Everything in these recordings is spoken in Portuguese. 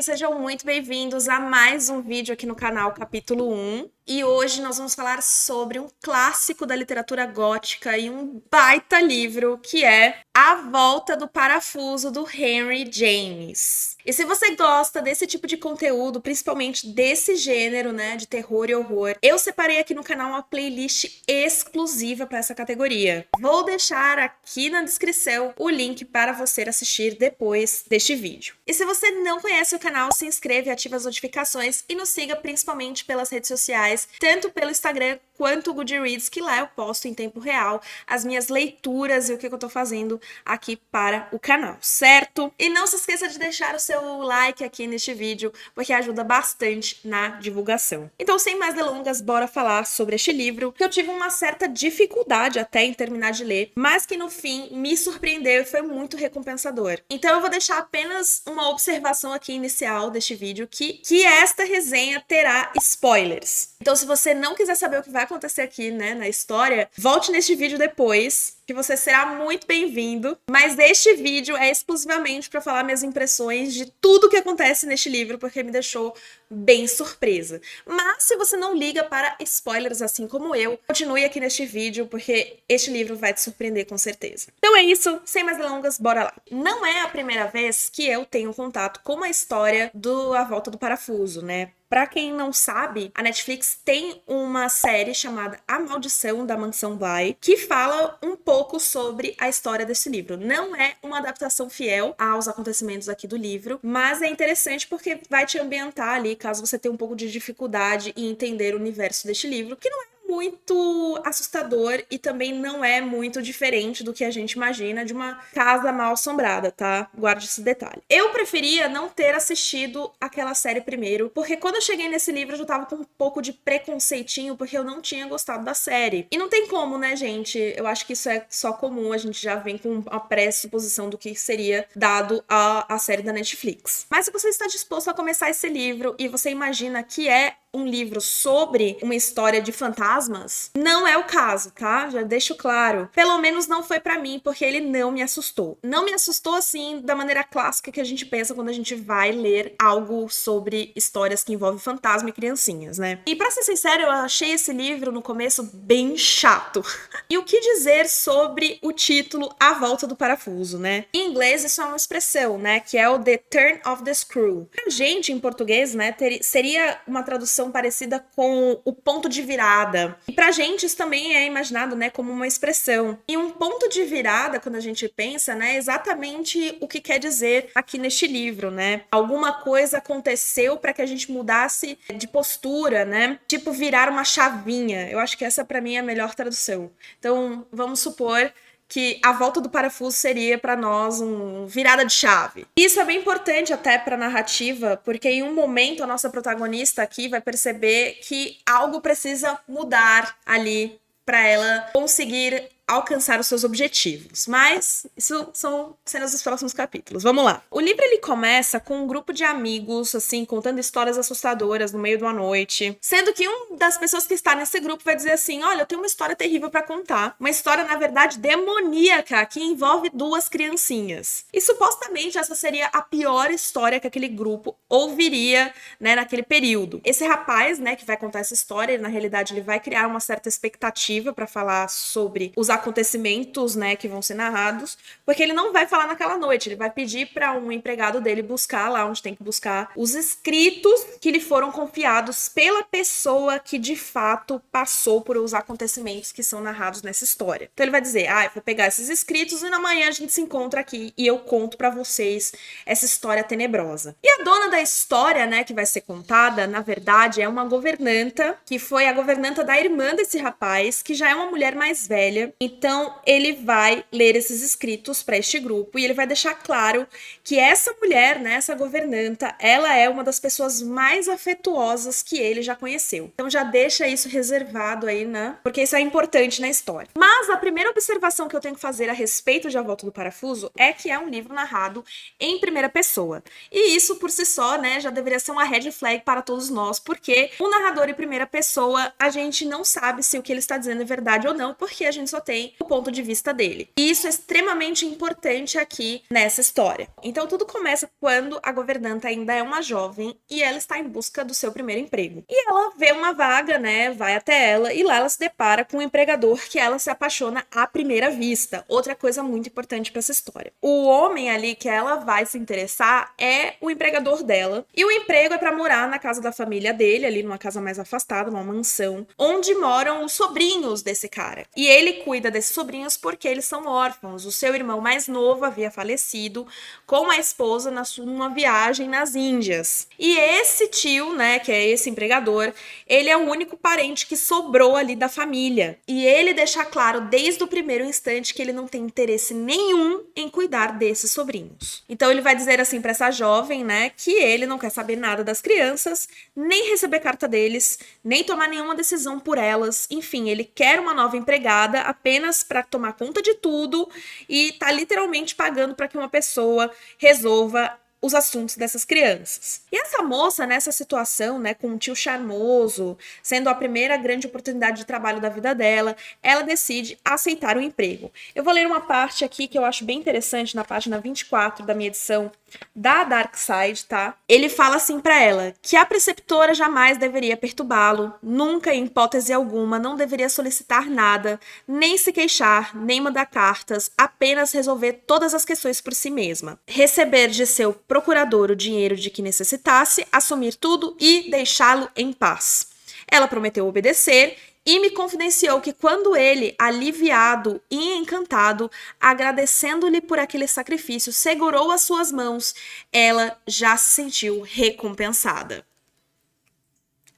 meninas, sejam muito bem-vindos a mais um vídeo aqui no canal Capítulo 1. E hoje nós vamos falar sobre um clássico da literatura gótica e um baita livro, que é A Volta do Parafuso, do Henry James. E se você gosta desse tipo de conteúdo, principalmente desse gênero, né, de terror e horror, eu separei aqui no canal uma playlist exclusiva para essa categoria. Vou deixar aqui na descrição o link para você assistir depois deste vídeo. E se você não conhece o canal, se inscreve, ativa as notificações e nos siga principalmente pelas redes sociais, tanto pelo Instagram quanto o Goodreads, que lá eu posto em tempo real as minhas leituras e o que eu tô fazendo aqui para o canal, certo? E não se esqueça de deixar o seu like aqui neste vídeo, porque ajuda bastante na divulgação. Então, sem mais delongas, bora falar sobre este livro, que eu tive uma certa dificuldade até em terminar de ler, mas que no fim me surpreendeu e foi muito recompensador. Então eu vou deixar apenas uma observação aqui inicial deste vídeo, que esta resenha terá spoilers. Então, se você não quiser saber o que vai acontecer aqui, né, na história, volte neste vídeo depois, que você será muito bem-vindo. Mas este vídeo é exclusivamente para falar minhas impressões de tudo que acontece neste livro, porque me deixou bem surpresa. Mas se você não liga para spoilers assim como eu, continue aqui neste vídeo, porque este livro vai te surpreender com certeza. Então é isso, sem mais delongas, bora lá. Não é a primeira vez que eu tenho contato com a história do A Volta do Parafuso, né? Pra quem não sabe, a Netflix tem uma série chamada A Maldição da Mansão Bly, que fala um pouco sobre a história desse livro. Não é uma adaptação fiel aos acontecimentos aqui do livro, mas é interessante porque vai te ambientar ali, caso você tenha um pouco de dificuldade em entender o universo deste livro, que não é muito assustador e também não é muito diferente do que a gente imagina de uma casa mal assombrada, tá? Guarde esse detalhe. Eu preferia não ter assistido aquela série primeiro, porque quando eu cheguei nesse livro eu já tava com um pouco de preconceitinho, porque eu não tinha gostado da série. E não tem como, né, gente? Eu acho que isso é só comum, a gente já vem com uma pré-suposição do que seria dado à série da Netflix. Mas se você está disposto a começar esse livro e você imagina que é um livro sobre uma história de fantasmas, não é o caso, tá? Já deixo claro. Pelo menos não foi pra mim, porque ele não me assustou. Não me assustou, assim, da maneira clássica que a gente pensa quando a gente vai ler algo sobre histórias que envolvem fantasma e criancinhas, né? E pra ser sincero, eu achei esse livro, no começo, bem chato. E o que dizer sobre o título A Volta do Parafuso, né? Em inglês, isso é uma expressão, né? Que é o The Turn of the Screw. Pra gente, em português, né? Seria uma tradução parecida com o ponto de virada. E pra gente isso também é imaginado, né, como uma expressão. E um ponto de virada, quando a gente pensa, né, é exatamente o que quer dizer aqui neste livro, né? Alguma coisa aconteceu para que a gente mudasse de postura, né? Tipo virar uma chavinha. Eu acho que essa pra mim é a melhor tradução. Então, vamos supor que a volta do parafuso seria para nós um virada de chave. Isso é bem importante até para a narrativa, porque em um momento a nossa protagonista aqui vai perceber que algo precisa mudar ali para ela conseguir alcançar os seus objetivos. Mas isso são cenas dos próximos capítulos. Vamos lá. O livro ele começa com um grupo de amigos, assim, contando histórias assustadoras no meio de uma noite. Sendo que uma das pessoas que está nesse grupo vai dizer assim, olha, eu tenho uma história terrível para contar. Uma história, na verdade, demoníaca, que envolve duas criancinhas. E supostamente essa seria a pior história que aquele grupo ouviria, né, naquele período. Esse rapaz, né, que vai contar essa história, na realidade ele vai criar uma certa expectativa para falar sobre os acontecimentos, né, que vão ser narrados, porque ele não vai falar naquela noite, ele vai pedir para um empregado dele buscar lá onde tem que buscar os escritos que lhe foram confiados pela pessoa que de fato passou por os acontecimentos que são narrados nessa história. Então ele vai dizer, eu vou pegar esses escritos e amanhã a gente se encontra aqui e eu conto para vocês essa história tenebrosa. E a dona da história, né, que vai ser contada, na verdade, é uma governanta, que foi a governanta da irmã desse rapaz, que já é uma mulher mais velha. Então, ele vai ler esses escritos para este grupo e ele vai deixar claro que essa mulher, né, essa governanta, ela é uma das pessoas mais afetuosas que ele já conheceu. Então, já deixa isso reservado aí, né? Porque isso é importante na história. Mas a primeira observação que eu tenho que fazer a respeito de A Volta do Parafuso é que é um livro narrado em primeira pessoa. E isso, por si só, né, já deveria ser uma red flag para todos nós, porque o narrador em primeira pessoa, a gente não sabe se o que ele está dizendo é verdade ou não, porque a gente só tem tem o ponto de vista dele. E isso é extremamente importante aqui nessa história. Então tudo começa quando a governanta ainda é uma jovem e ela está em busca do seu primeiro emprego. E ela vê uma vaga, né, vai até ela e lá ela se depara com um empregador que ela se apaixona à primeira vista. Outra coisa muito importante para essa história. O homem ali que ela vai se interessar é o empregador dela e o emprego é para morar na casa da família dele, ali numa casa mais afastada, numa mansão, onde moram os sobrinhos desse cara. E ele cuida desses sobrinhos porque eles são órfãos. O seu irmão mais novo havia falecido com a esposa numa viagem nas Índias. E esse tio, né, que é esse empregador, ele é o único parente que sobrou ali da família. E ele deixa claro desde o primeiro instante que ele não tem interesse nenhum em cuidar desses sobrinhos. Então ele vai dizer assim para essa jovem, né, que ele não quer saber nada das crianças, nem receber carta deles, nem tomar nenhuma decisão por elas. Enfim, ele quer uma nova empregada apenas para tomar conta de tudo e tá literalmente pagando para que uma pessoa resolva os assuntos dessas crianças. E essa moça, nessa situação, né, com um tio charmoso, sendo a primeira grande oportunidade de trabalho da vida dela, ela decide aceitar o emprego. Eu vou ler uma parte aqui que eu acho bem interessante, na página 24 da minha edição da Dark Side, tá? Ele fala assim pra ela, que a preceptora jamais deveria perturbá-lo, nunca, em hipótese alguma, não deveria solicitar nada, nem se queixar, nem mandar cartas, apenas resolver todas as questões por si mesma. Receber de seu procurador o dinheiro de que necessitasse, assumir tudo e deixá-lo em paz. Ela prometeu obedecer e me confidenciou que quando ele, aliviado e encantado, agradecendo-lhe por aquele sacrifício, segurou as suas mãos, ela já se sentiu recompensada.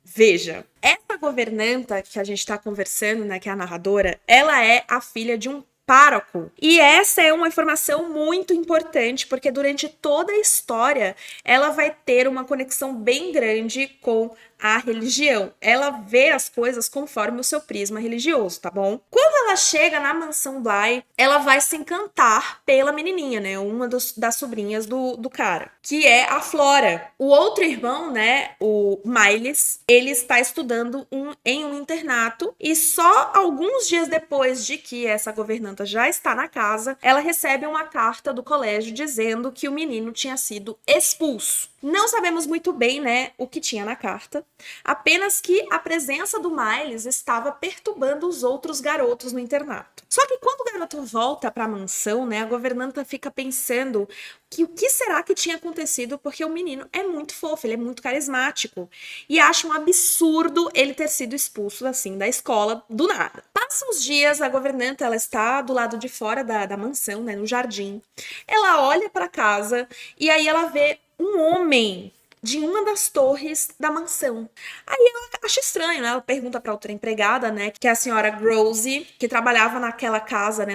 Veja, essa governanta que a gente está conversando, né, que é a narradora, ela é a filha de um pároco. E essa é uma informação muito importante, porque durante toda a história ela vai ter uma conexão bem grande com a religião. Ela vê as coisas conforme o seu prisma religioso, tá bom? Quando ela chega na mansão Bly, ela vai se encantar pela menininha, né? Uma das sobrinhas do cara, que é a Flora. O outro irmão, né? O Miles, ele está estudando em um internato e só alguns dias depois de que essa governanta já está na casa, ela recebe uma carta do colégio dizendo que o menino tinha sido expulso. Não sabemos muito bem, né, o que tinha na carta, apenas que a presença do Miles estava perturbando os outros garotos no internato. Só que quando o garoto volta para a mansão, né, a governanta fica pensando que o que será que tinha acontecido, porque o menino é muito fofo, ele é muito carismático, e acha um absurdo ele ter sido expulso, assim, da escola do nada. Passam os dias, a governanta, ela está do lado de fora da mansão, né, no jardim. Ela olha para casa e aí ela vê um homem de uma das torres da mansão. Aí ela acha estranho, né? Ela pergunta para outra empregada, né, que é a senhora Grosse, que trabalhava naquela casa, né,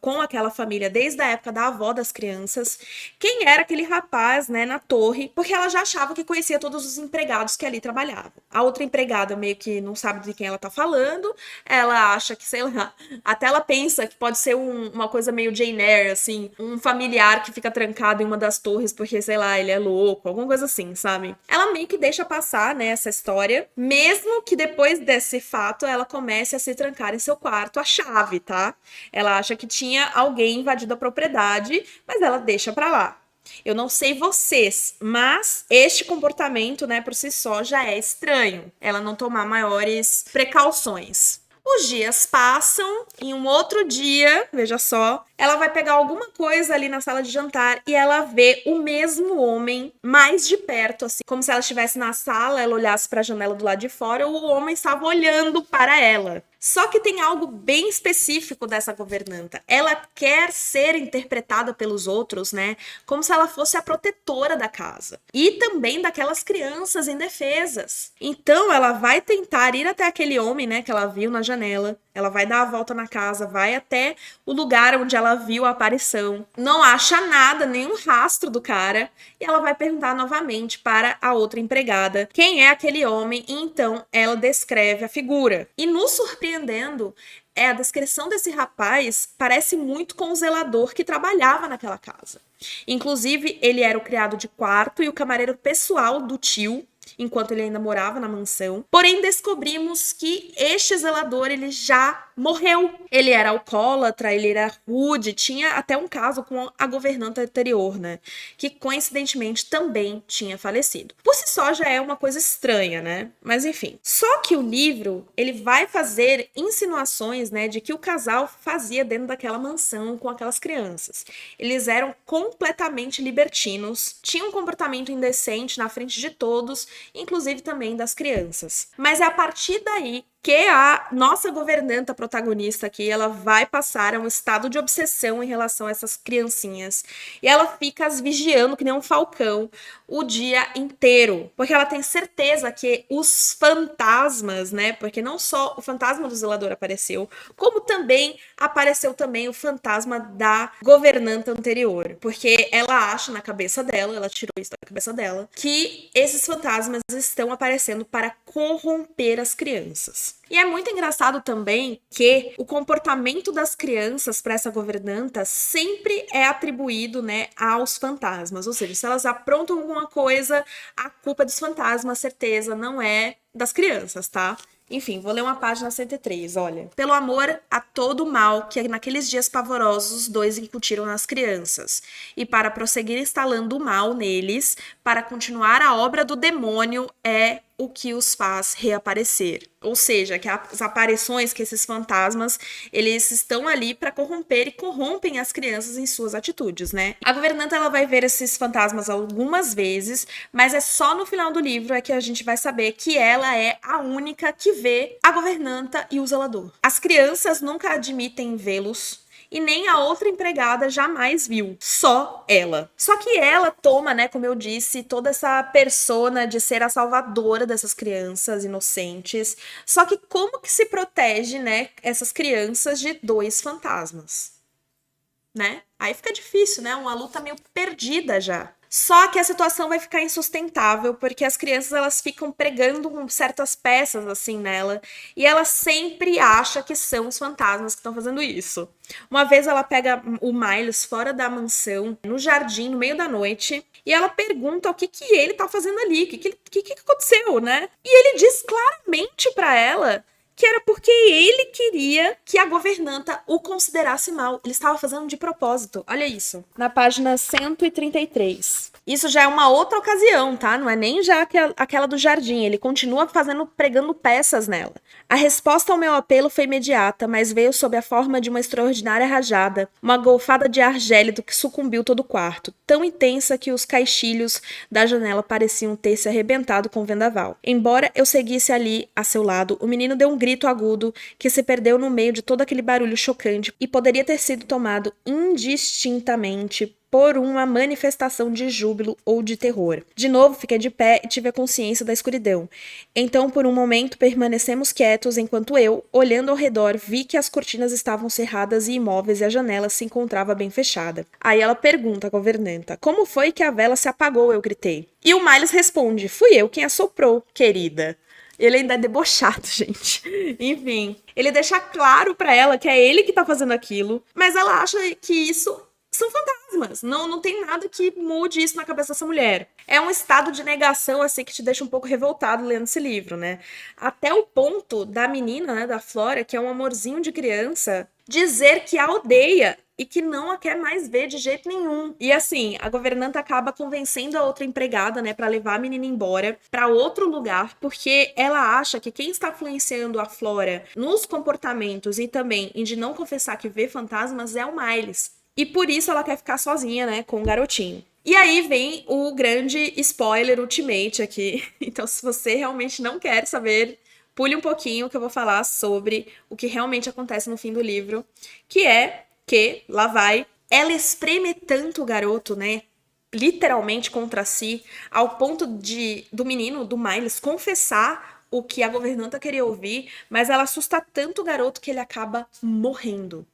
com aquela família desde a época da avó das crianças, quem era aquele rapaz, né, na torre, porque ela já achava que conhecia todos os empregados que ali trabalhavam. A outra empregada meio que não sabe de quem ela tá falando, ela acha que, sei lá, até ela pensa que pode ser uma coisa meio Jane Eyre, assim, um familiar que fica trancado em uma das torres porque, sei lá, ele é louco, alguma coisa assim, sabe? Ela meio que deixa passar, né, essa história, mesmo que depois desse fato ela comece a se trancar em seu quarto a chave, tá? Ela acha que tinha alguém invadido a propriedade, mas ela deixa pra lá. Eu não sei vocês, mas este comportamento, né, por si só já é estranho. Ela não tomar maiores precauções. Os dias passam e um outro dia, veja só, ela vai pegar alguma coisa ali na sala de jantar e ela vê o mesmo homem mais de perto, assim, como se ela estivesse na sala, ela olhasse para a janela do lado de fora, o homem estava olhando para ela. Só que tem algo bem específico dessa governanta. Ela quer ser interpretada pelos outros, né, como se ela fosse a protetora da casa. E também daquelas crianças indefesas. Então ela vai tentar ir até aquele homem, né, que ela viu na janela. Ela vai dar a volta na casa, vai até o lugar onde ela viu a aparição. Não acha nada, nenhum rastro do cara. E ela vai perguntar novamente para a outra empregada quem é aquele homem. E então ela descreve a figura. E nos surpreendendo, a descrição desse rapaz parece muito com o zelador que trabalhava naquela casa. Inclusive, ele era o criado de quarto e o camareiro pessoal do tio, enquanto ele ainda morava na mansão. Porém, descobrimos que este zelador ele já morreu. Ele era alcoólatra, ele era rude, tinha até um caso com a governanta anterior, né? Que coincidentemente também tinha falecido. Por si só já é uma coisa estranha, né? Mas enfim. Só que o livro, ele vai fazer insinuações, né, de que o casal fazia dentro daquela mansão com aquelas crianças. Eles eram completamente libertinos, tinham um comportamento indecente na frente de todos, inclusive também das crianças. Mas é a partir daí que a nossa governanta protagonista aqui, ela vai passar a um estado de obsessão em relação a essas criancinhas. E ela fica as vigiando que nem um falcão o dia inteiro. Porque ela tem certeza que os fantasmas, né? Porque não só o fantasma do zelador apareceu, como também apareceu também o fantasma da governanta anterior. Porque ela acha na cabeça dela, ela tirou isso da cabeça dela, que esses fantasmas estão aparecendo para corromper as crianças. E é muito engraçado também que o comportamento das crianças para essa governanta sempre é atribuído, né, aos fantasmas. Ou seja, se elas aprontam alguma coisa, a culpa é dos fantasmas, certeza, não é das crianças, tá? Enfim, vou ler uma página 103, olha. Pelo amor a todo o mal que naqueles dias pavorosos os dois incutiram nas crianças, e para prosseguir instalando o mal neles, para continuar a obra do demônio, é o que os faz reaparecer. Ou seja, que as aparições, que esses fantasmas, eles estão ali para corromper e corrompem as crianças em suas atitudes, né? A governanta, ela vai ver esses fantasmas algumas vezes, mas é só no final do livro é que a gente vai saber que ela é a única que vê a governanta e o zelador. As crianças nunca admitem vê-los, e nem a outra empregada jamais viu, só ela. Só que ela toma, né, como eu disse, toda essa persona de ser a salvadora dessas crianças inocentes. Só que como que se protege, né, essas crianças de dois fantasmas, né? Aí fica difícil, né? Uma luta meio perdida já. Só que a situação vai ficar insustentável, porque as crianças, elas ficam pregando certas peças assim nela, e ela sempre acha que são os fantasmas que estão fazendo isso. Uma vez ela pega o Miles fora da mansão, no jardim, no meio da noite, e ela pergunta o que ele tá fazendo ali, o que aconteceu, né? E ele diz claramente pra ela que era porque ele queria que a governanta o considerasse mal. Ele estava fazendo de propósito. Olha isso. Na página 133. Isso já é uma outra ocasião, tá? Não é nem já aquela do jardim. Ele continua pregando peças nela. A resposta ao meu apelo foi imediata, mas veio sob a forma de uma extraordinária rajada, uma golfada de ar gélido que sucumbiu todo o quarto, tão intensa que os caixilhos da janela pareciam ter se arrebentado com o vendaval. Embora eu seguisse ali a seu lado, o menino deu um grito agudo que se perdeu no meio de todo aquele barulho chocante e poderia ter sido tomado indistintamente por uma manifestação de júbilo ou de terror. De novo, fiquei de pé e tive a consciência da escuridão. Então, por um momento, permanecemos quietos enquanto eu, olhando ao redor, vi que as cortinas estavam cerradas e imóveis e a janela se encontrava bem fechada. Aí ela pergunta à governanta: como foi que a vela se apagou? Eu gritei. E o Miles responde: fui eu quem a soprou, querida. Ele ainda é debochado, gente. Enfim, ele deixa claro pra ela que é ele que tá fazendo aquilo, mas ela acha que isso são fantasmas. Não tem nada que mude isso na cabeça dessa mulher. É um estado de negação, assim, que te deixa um pouco revoltado lendo esse livro, né? Até o ponto da menina, né, da Flora, que é um amorzinho de criança, dizer que a odeia e que não a quer mais ver de jeito nenhum. E assim, a governanta acaba convencendo a outra empregada, né, para levar a menina embora para outro lugar, porque ela acha que quem está influenciando a Flora nos comportamentos e também em de não confessar que vê fantasmas é o Miles. E por isso ela quer ficar sozinha, né, com o garotinho. E aí vem o grande spoiler ultimate aqui. Então, se você realmente não quer saber, pule um pouquinho que eu vou falar sobre o que realmente acontece no fim do livro, que é que, lá vai, ela espreme tanto o garoto, né, literalmente contra si, ao ponto do menino, do Miles, confessar o que a governanta queria ouvir, mas ela assusta tanto o garoto que ele acaba morrendo.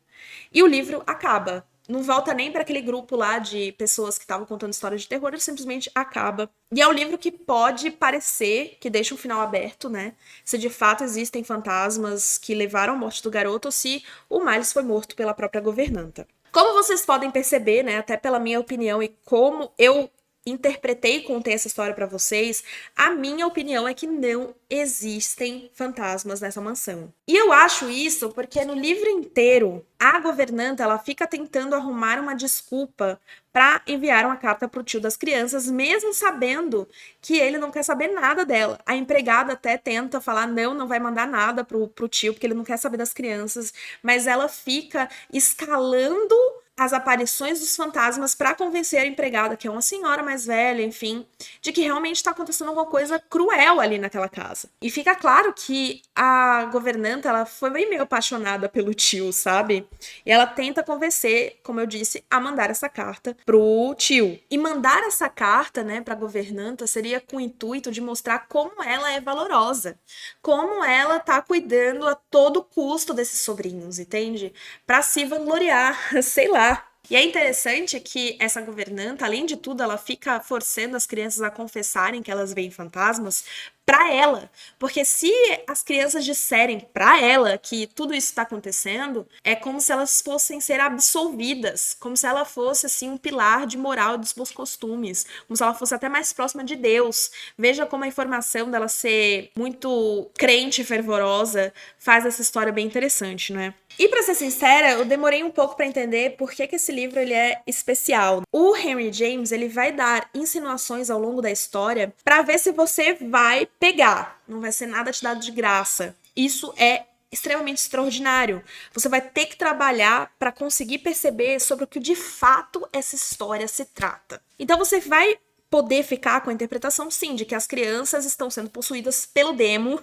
E o livro acaba. Não volta nem para aquele grupo lá de pessoas que estavam contando histórias de terror, ele simplesmente acaba. E é um livro que pode parecer que deixa um final aberto, né? Se de fato existem fantasmas que levaram à morte do garoto ou se o Miles foi morto pela própria governanta. Como vocês podem perceber, né, até pela minha opinião e como eu interpretei e contei essa história pra vocês, a minha opinião é que não existem fantasmas nessa mansão. E eu acho isso porque no livro inteiro, a governanta, ela fica tentando arrumar uma desculpa para enviar uma carta pro tio das crianças, mesmo sabendo que ele não quer saber nada dela. A empregada até tenta falar, não vai mandar nada pro tio, porque ele não quer saber das crianças, mas ela fica escalando as aparições dos fantasmas para convencer a empregada, que é uma senhora mais velha, enfim, de que realmente está acontecendo alguma coisa cruel ali naquela casa. E fica claro que a governanta, ela foi bem meio apaixonada pelo tio, sabe? E ela tenta convencer, como eu disse, a mandar essa carta pro tio. E mandar essa carta, né, pra governanta seria com o intuito de mostrar como ela é valorosa, como ela tá cuidando a todo custo desses sobrinhos, entende? Pra se vangloriar, sei lá. E é interessante que essa governanta, além de tudo, ela fica forçando as crianças a confessarem que elas veem fantasmas pra ela, porque se as crianças disserem pra ela que tudo isso tá acontecendo, é como se elas fossem ser absolvidas, como se ela fosse assim um pilar de moral dos bons costumes, como se ela fosse até mais próxima de Deus. Veja como a informação dela ser muito crente e fervorosa faz essa história bem interessante, não é? E pra ser sincera, eu demorei um pouco pra entender por que esse livro ele é especial. O Henry James, ele vai dar insinuações ao longo da história pra ver se você vai pegar. Não vai ser nada te dado de graça. Isso é extremamente extraordinário. Você vai ter que trabalhar para conseguir perceber sobre o que de fato essa história se trata. Então você vai poder ficar com a interpretação, sim, de que as crianças estão sendo possuídas pelo demo,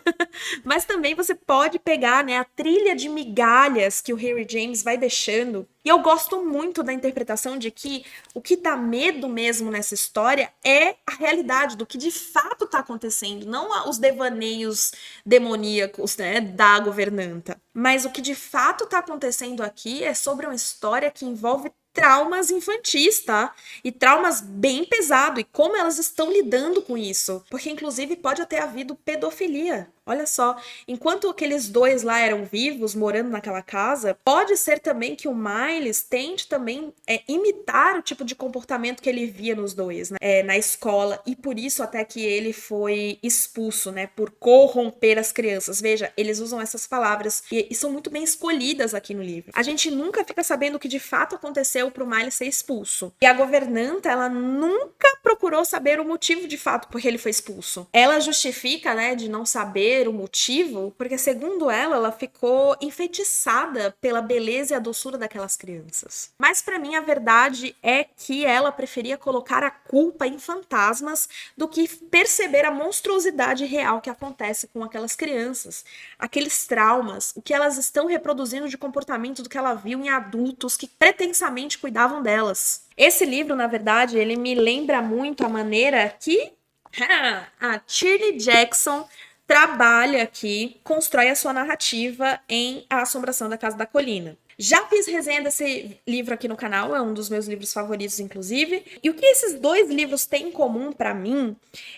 mas também você pode pegar, né, a trilha de migalhas que o Henry James vai deixando. E eu gosto muito da interpretação de que o que dá medo mesmo nessa história é a realidade do que de fato está acontecendo, não os devaneios demoníacos, né, da governanta. Mas o que de fato está acontecendo aqui é sobre uma história que envolve traumas infantis, tá? E traumas bem pesados, e como elas estão lidando com isso. Porque, inclusive, pode ter havido pedofilia. Olha só, enquanto aqueles dois lá eram vivos, morando naquela casa, pode ser também que o Miles tente também imitar o tipo de comportamento que ele via nos dois, né? Na escola, e por isso até que ele foi expulso, né? Por corromper as crianças. Veja, eles usam essas palavras e são muito bem escolhidas aqui no livro. A gente nunca fica sabendo o que de fato aconteceu pro Miles ser expulso. E a governanta, ela nunca procurou saber o motivo de fato por que ele foi expulso. Ela justifica, né, de não saber o motivo, porque segundo ela, ela ficou enfeitiçada pela beleza e a doçura daquelas crianças. Mas pra mim a verdade é que ela preferia colocar a culpa em fantasmas do que perceber a monstruosidade real que acontece com aquelas crianças, aqueles traumas, o que elas estão reproduzindo de comportamento do que ela viu em adultos que pretensamente cuidavam delas. Esse livro, na verdade, ele me lembra muito a maneira que a Shirley Jackson trabalha aqui, constrói a sua narrativa em A Assombração da Casa da Colina. Já fiz resenha desse livro aqui no canal, é um dos meus livros favoritos, inclusive. E o que esses dois livros têm em comum para mim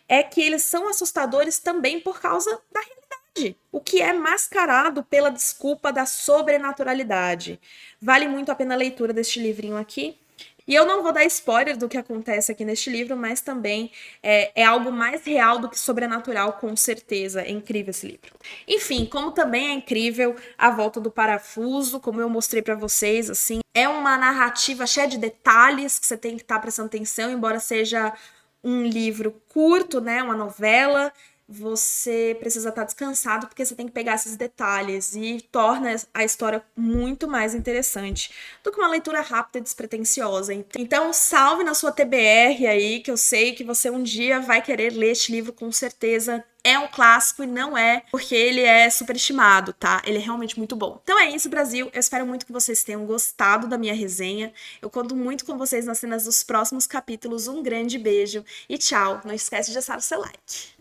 é que eles são assustadores também por causa da realidade, o que é mascarado pela desculpa da sobrenaturalidade. Vale muito a pena a leitura deste livrinho aqui. E eu não vou dar spoiler do que acontece aqui neste livro, mas também é algo mais real do que sobrenatural, com certeza. É incrível esse livro. Enfim, como também é incrível A Volta do Parafuso, como eu mostrei pra vocês, assim, é uma narrativa cheia de detalhes que você tem que estar prestando atenção, embora seja um livro curto, né, uma novela. Você precisa estar descansado porque você tem que pegar esses detalhes e torna a história muito mais interessante do que uma leitura rápida e despretensiosa. Então, salve na sua TBR aí, que eu sei que você um dia vai querer ler este livro com certeza. É um clássico e não é porque ele é superestimado, tá? Ele é realmente muito bom. Então é isso, Brasil. Eu espero muito que vocês tenham gostado da minha resenha. Eu conto muito com vocês nas cenas dos próximos capítulos. Um grande beijo e tchau. Não esquece de deixar o seu like.